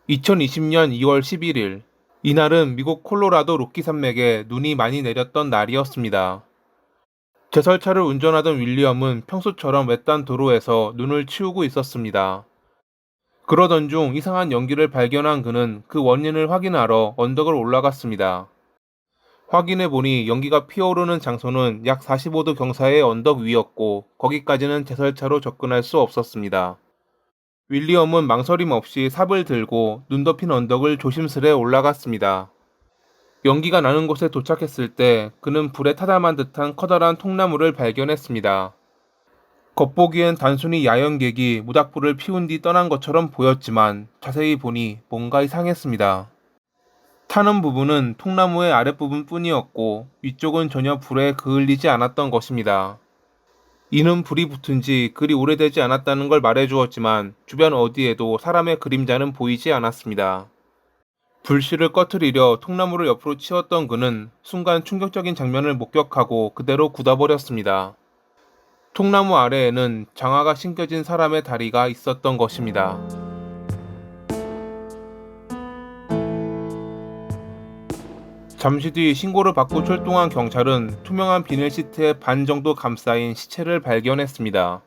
2020년 2월 11일, 이날은 미국 콜로라도 로키 산맥에 눈이 많이 내렸던 날이었습니다. 제설차를 운전하던 윌리엄은 평소처럼 외딴 도로에서 눈을 치우고 있었습니다. 그러던 중 이상한 연기를 발견한 그는 그 원인을 확인하러 언덕을 올라갔습니다. 확인해 보니 연기가 피어오르는 장소는 약 45도 경사의 언덕 위였고 거기까지는 제설차로 접근할 수 없었습니다. 윌리엄은 망설임 없이 삽을 들고 눈 덮인 언덕을 조심스레 올라갔습니다. 연기가 나는 곳에 도착했을 때 그는 불에 타담한 듯한 커다란 통나무를 발견했습니다. 겉보기엔 단순히 야영객이 모닥불을 피운 뒤 떠난 것처럼 보였지만 자세히 보니 뭔가 이상했습니다. 타는 부분은 통나무의 아랫부분 뿐이었고 위쪽은 전혀 불에 그을리지 않았던 것입니다. 이는 불이 붙은 지 그리 오래되지 않았다는 걸 말해주었지만 주변 어디에도 사람의 그림자는 보이지 않았습니다. 불씨를 꺼트리려 통나무를 옆으로 치웠던 그는 순간 충격적인 장면을 목격하고 그대로 굳어버렸습니다. 통나무 아래에는 장화가 신겨진 사람의 다리가 있었던 것입니다. 잠시 뒤 신고를 받고 출동한 경찰은 투명한 비닐 시트에 반 정도 감싸인 시체를 발견했습니다.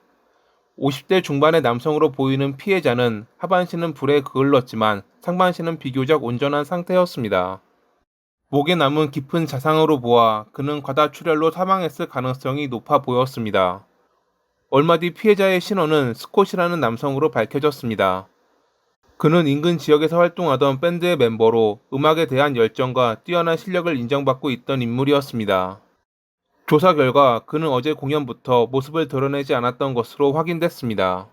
50대 중반의 남성으로 보이는 피해자는 하반신은 불에 그을렀지만 상반신은 비교적 온전한 상태였습니다. 목에 남은 깊은 자상으로 보아 그는 과다출혈로 사망했을 가능성이 높아 보였습니다. 얼마 뒤 피해자의 신원은 스콧이라는 남성으로 밝혀졌습니다. 그는 인근 지역에서 활동하던 밴드의 멤버로 음악에 대한 열정과 뛰어난 실력을 인정받고 있던 인물이었습니다. 조사 결과 그는 어제 공연부터 모습을 드러내지 않았던 것으로 확인됐습니다.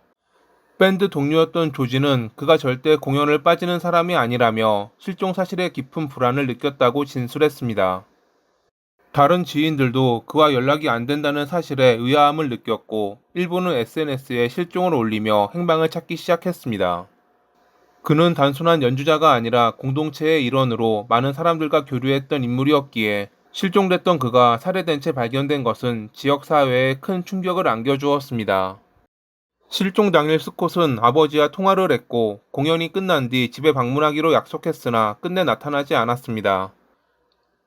밴드 동료였던 조지는 그가 절대 공연을 빠지는 사람이 아니라며 실종 사실에 깊은 불안을 느꼈다고 진술했습니다. 다른 지인들도 그와 연락이 안 된다는 사실에 의아함을 느꼈고 일부는 SNS에 실종을 올리며 행방을 찾기 시작했습니다. 그는 단순한 연주자가 아니라 공동체의 일원으로 많은 사람들과 교류했던 인물이었기에 실종됐던 그가 살해된 채 발견된 것은 지역사회에 큰 충격을 안겨주었습니다. 실종 당일 스콧은 아버지와 통화를 했고 공연이 끝난 뒤 집에 방문하기로 약속했으나 끝내 나타나지 않았습니다.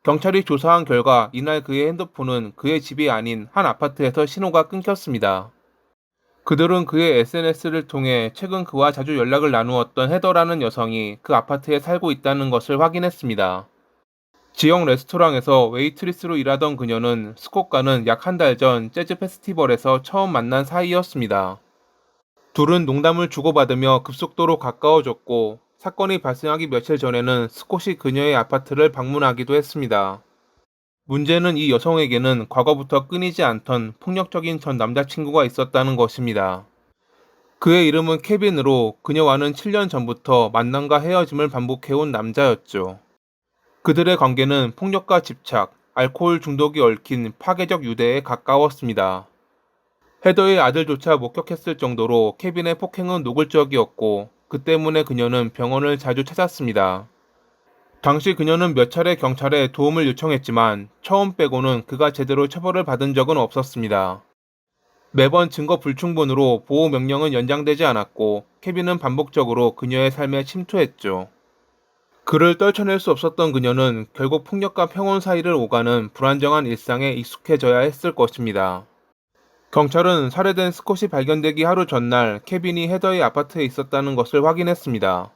경찰이 조사한 결과 이날 그의 핸드폰은 그의 집이 아닌 한 아파트에서 신호가 끊겼습니다. 그들은 그의 SNS를 통해 최근 그와 자주 연락을 나누었던 헤더라는 여성이 그 아파트에 살고 있다는 것을 확인했습니다. 지역 레스토랑에서 웨이트리스로 일하던 그녀는 스콧과는 약 한 달 전 재즈 페스티벌에서 처음 만난 사이였습니다. 둘은 농담을 주고받으며 급속도로 가까워졌고 사건이 발생하기 며칠 전에는 스콧이 그녀의 아파트를 방문하기도 했습니다. 문제는 이 여성에게는 과거부터 끊이지 않던 폭력적인 전 남자친구가 있었다는 것입니다. 그의 이름은 케빈으로 그녀와는 7년 전부터 만남과 헤어짐을 반복해온 남자였죠. 그들의 관계는 폭력과 집착, 알코올 중독이 얽힌 파괴적 유대에 가까웠습니다. 헤더의 아들조차 목격했을 정도로 케빈의 폭행은 노골적이었고 그 때문에 그녀는 병원을 자주 찾았습니다. 당시 그녀는 몇 차례 경찰에 도움을 요청했지만 처음 빼고는 그가 제대로 처벌을 받은 적은 없었습니다. 매번 증거 불충분으로 보호 명령은 연장되지 않았고 케빈은 반복적으로 그녀의 삶에 침투했죠. 그를 떨쳐낼 수 없었던 그녀는 결국 폭력과 평온 사이를 오가는 불안정한 일상에 익숙해져야 했을 것입니다. 경찰은 살해된 스콧이 발견되기 하루 전날 케빈이 헤더의 아파트에 있었다는 것을 확인했습니다.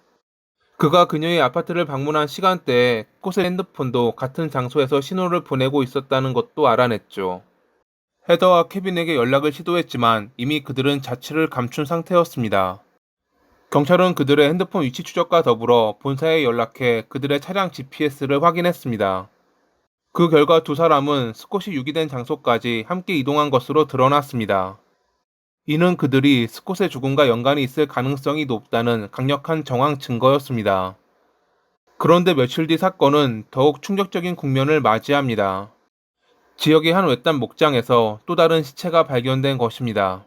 그가 그녀의 아파트를 방문한 시간대에 스콧의 핸드폰도 같은 장소에서 신호를 보내고 있었다는 것도 알아냈죠. 헤더와 케빈에게 연락을 시도했지만 이미 그들은 자취를 감춘 상태였습니다. 경찰은 그들의 핸드폰 위치 추적과 더불어 본사에 연락해 그들의 차량 GPS를 확인했습니다. 그 결과 두 사람은 스콧이 유기된 장소까지 함께 이동한 것으로 드러났습니다. 이는 그들이 스콧의 죽음과 연관이 있을 가능성이 높다는 강력한 정황 증거였습니다. 그런데 며칠 뒤 사건은 더욱 충격적인 국면을 맞이합니다. 지역의 한 외딴 목장에서 또 다른 시체가 발견된 것입니다.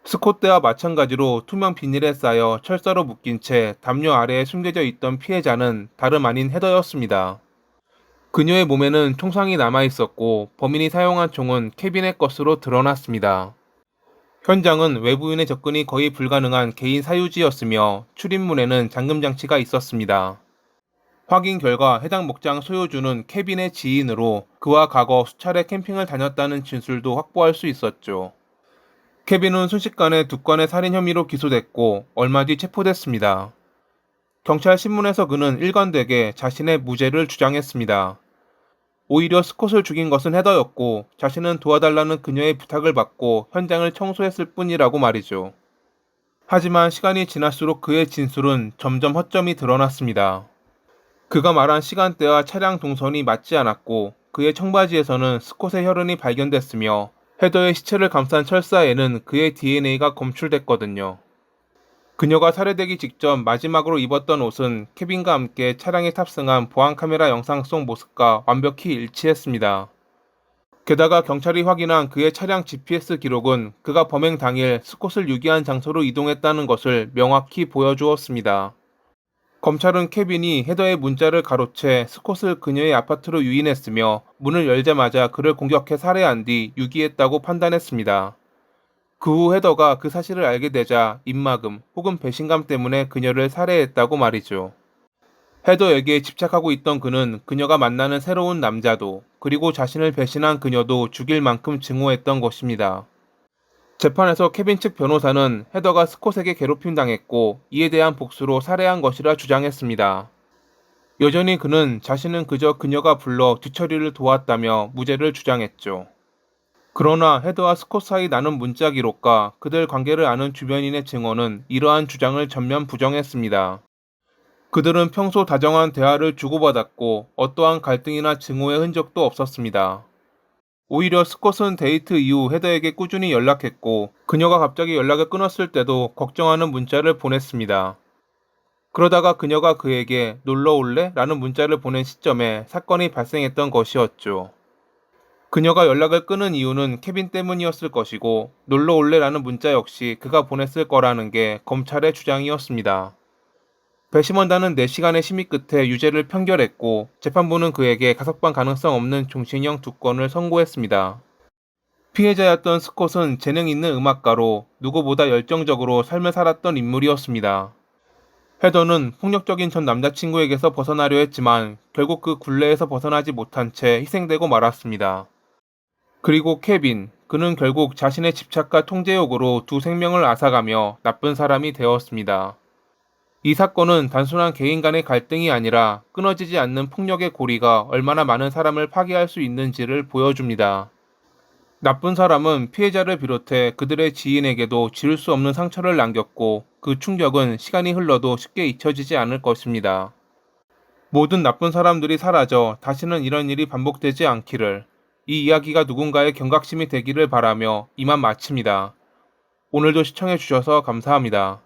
스콧 때와 마찬가지로 투명 비닐에 쌓여 철사로 묶인 채 담요 아래에 숨겨져 있던 피해자는 다름 아닌 헤더였습니다. 그녀의 몸에는 총상이 남아 있었고 범인이 사용한 총은 케빈의 것으로 드러났습니다. 현장은 외부인의 접근이 거의 불가능한 개인 사유지였으며 출입문에는 잠금 장치가 있었습니다. 확인 결과 해당 목장 소유주는 케빈의 지인으로 그와 과거 수차례 캠핑을 다녔다는 진술도 확보할 수 있었죠. 케빈은 순식간에 두 건의 살인 혐의로 기소됐고 얼마 뒤 체포됐습니다. 경찰 신문에서 그는 일관되게 자신의 무죄를 주장했습니다. 오히려 스콧을 죽인 것은 헤더였고 자신은 도와달라는 그녀의 부탁을 받고 현장을 청소했을 뿐이라고 말이죠. 하지만 시간이 지날수록 그의 진술은 점점 허점이 드러났습니다. 그가 말한 시간대와 차량 동선이 맞지 않았고 그의 청바지에서는 스콧의 혈흔이 발견됐으며 헤더의 시체를 감싼 철사에는 그의 DNA가 검출됐거든요. 그녀가 살해되기 직전 마지막으로 입었던 옷은 케빈과 함께 차량에 탑승한 보안카메라 영상 속 모습과 완벽히 일치했습니다. 게다가 경찰이 확인한 그의 차량 GPS 기록은 그가 범행 당일 스콧을 유기한 장소로 이동했다는 것을 명확히 보여주었습니다. 검찰은 케빈이 헤더의 문자를 가로채 스콧을 그녀의 아파트로 유인했으며 문을 열자마자 그를 공격해 살해한 뒤 유기했다고 판단했습니다. 그 후 헤더가 그 사실을 알게 되자 입막음 혹은 배신감 때문에 그녀를 살해했다고 말이죠. 헤더에게 집착하고 있던 그는 그녀가 만나는 새로운 남자도 그리고 자신을 배신한 그녀도 죽일 만큼 증오했던 것입니다. 재판에서 케빈 측 변호사는 헤더가 스콧에게 괴롭힘 당했고 이에 대한 복수로 살해한 것이라 주장했습니다. 여전히 그는 자신은 그저 그녀가 불러 뒤처리를 도왔다며 무죄를 주장했죠. 그러나 헤더와 스콧 사이 나눈 문자 기록과 그들 관계를 아는 주변인의 증언은 이러한 주장을 전면 부정했습니다. 그들은 평소 다정한 대화를 주고받았고 어떠한 갈등이나 증오의 흔적도 없었습니다. 오히려 스콧은 데이트 이후 헤더에게 꾸준히 연락했고 그녀가 갑자기 연락을 끊었을 때도 걱정하는 문자를 보냈습니다. 그러다가 그녀가 그에게 놀러 올래? 라는 문자를 보낸 시점에 사건이 발생했던 것이었죠. 그녀가 연락을 끊은 이유는 케빈 때문이었을 것이고 놀러 올래? 라는 문자 역시 그가 보냈을 거라는 게 검찰의 주장이었습니다. 배심원단은 4시간의 심의 끝에 유죄를 판결했고 재판부는 그에게 가석방 가능성 없는 종신형 2건을 선고했습니다. 피해자였던 스콧은 재능 있는 음악가로 누구보다 열정적으로 삶을 살았던 인물이었습니다. 헤더는 폭력적인 전 남자친구에게서 벗어나려 했지만 결국 그 굴레에서 벗어나지 못한 채 희생되고 말았습니다. 그리고 케빈, 그는 결국 자신의 집착과 통제욕으로 두 생명을 앗아가며 나쁜 사람이 되었습니다. 이 사건은 단순한 개인 간의 갈등이 아니라 끊어지지 않는 폭력의 고리가 얼마나 많은 사람을 파괴할 수 있는지를 보여줍니다. 나쁜 사람은 피해자를 비롯해 그들의 지인에게도 지울 수 없는 상처를 남겼고 그 충격은 시간이 흘러도 쉽게 잊혀지지 않을 것입니다. 모든 나쁜 사람들이 사라져 다시는 이런 일이 반복되지 않기를, 이 이야기가 누군가의 경각심이 되기를 바라며 이만 마칩니다. 오늘도 시청해주셔서 감사합니다.